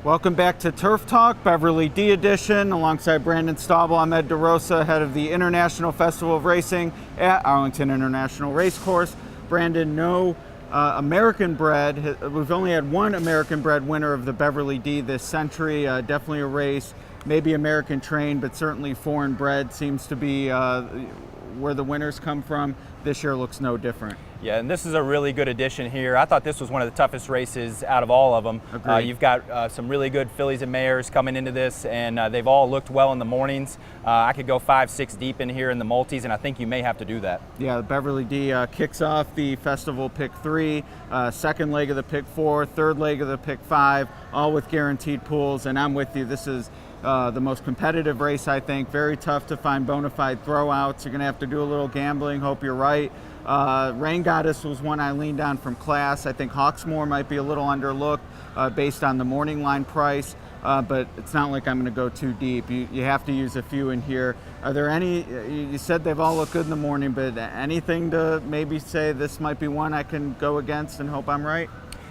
Welcome back to Turf Talk, Beverly D edition. Alongside Brandon Stauble, I'm Ed DeRosa, head of the International Festival of Racing at Arlington International Racecourse. Brandon, no American bred. We've only had one American bred winner of the Beverly D this century. Definitely a race, maybe American trained, but certainly foreign bred seems to be where the winners come from. This year looks no different. Yeah, and this is a really good addition here. I thought this was one of the toughest races out of all of them. You've got some really good fillies and mares coming into this, and they've all looked well in the mornings. I could go 5-6 deep in here in the multis, and I think you may have to do that. Yeah, the Beverly D kicks off the festival pick 3, second leg of the pick 4, third leg of the pick 5, all with guaranteed pools, and I'm with you. This is the most competitive race, I think. Very tough to find bona fide throwouts. You're going to have to do a little gambling, hope you're right. Rain Goddess was one I leaned on from class. I think Hawksmoor might be a little underlooked based on the morning line price, but it's not like I'm going to go too deep. You have to use a few in here. Are there any, you said they've all looked good in the morning, but anything to maybe say this might be one I can go against and hope I'm right?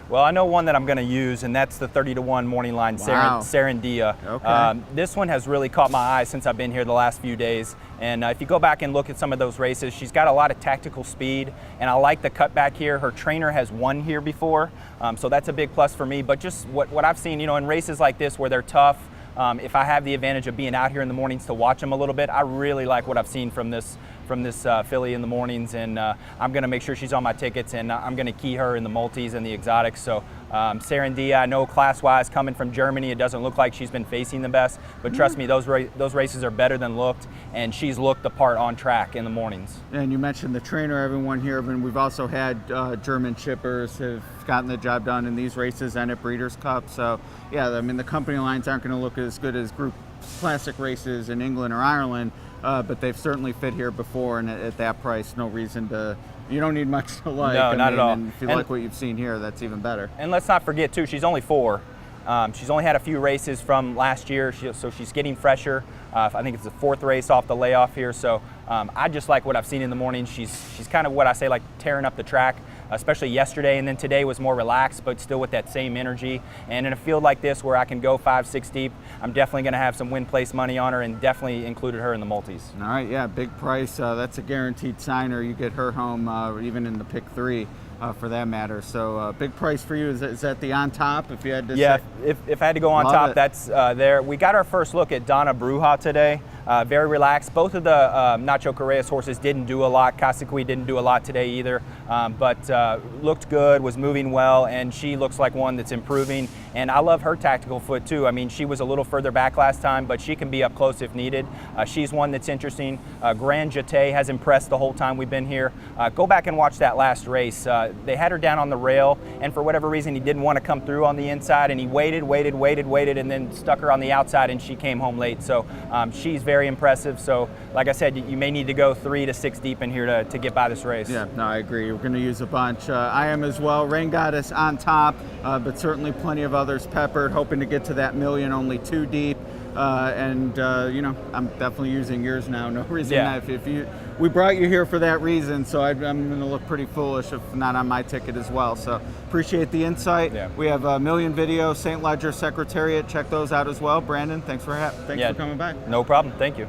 Well, I know one that I'm going to use, and that's the 30-1 morning line, wow. Serendia. Okay. This one has really caught my eye since I've been here the last few days. And if you go back and look at some of those races, she's got a lot of tactical speed, and I like the cutback here. Her trainer has won here before, so that's a big plus for me. But just what I've seen, in races like this where they're tough, if I have the advantage of being out here in the mornings to watch them a little bit, I really like what I've seen from this filly in the mornings, and I'm going to make sure she's on my tickets, and I'm going to key her in the multis and the exotics. So Serendia, I know class-wise, coming from Germany, it doesn't look like she's been facing the best, but trust me, those races are better than looked, and she's looked the part on track in the mornings. And you mentioned the trainer, everyone here, but we've also had German shippers have gotten the job done in these races and at Breeders' Cup. So yeah, I mean, the company lines aren't going to look as good as Group Classic races in England or Ireland, but they've certainly fit here before, and at that price, no reason to, you don't need much to like. No, not at all. And if you like what you've seen here, that's even better. And let's not forget too, she's only 4. She's only had a few races from last year, so she's getting fresher. I think it's the 4th race off the layoff here, so I just like what I've seen in the morning. She's kind of what I say, like tearing up the track, especially yesterday, and then today was more relaxed, but still with that same energy. And in a field like this where I can go 5-6 deep, I'm definitely going to have some win place money on her, and definitely included her in the multis. All right, yeah, big price. That's a guaranteed signer. You get her home even in the pick 3. For that matter. So big price for you. Is that the on top? If you had to yeah, say? if I had to go on top, that's there. We got our first look at Donna Bruja today. Very relaxed. Both of the Nacho Correa's horses didn't do a lot. Cacique didn't do a lot today either, but looked good, was moving well, and she looks like one that's improving. And I love her tactical foot too. I mean, she was a little further back last time, but she can be up close if needed. She's one that's interesting. Grand Jeté has impressed the whole time we've been here. Go back and watch that last race. They had her down on the rail, and for whatever reason, he didn't want to come through on the inside, and he waited, and then stuck her on the outside, and she came home late. So she's very impressive. So like I said, you may need to go 3 to 6 deep in here to get by this race. Yeah, no, I agree. We're going to use a bunch. I am as well. Rain Goddess on top, but certainly plenty of others peppered, hoping to get to that million, only 2 deep. I'm definitely using yours now. No reason. Yeah. We brought you here for that reason, so I'm going to look pretty foolish if not on my ticket as well. So appreciate the insight. Yeah. We have a million videos, St. Ledger Secretariat. Check those out as well. Brandon, thanks for coming back. No problem. Thank you.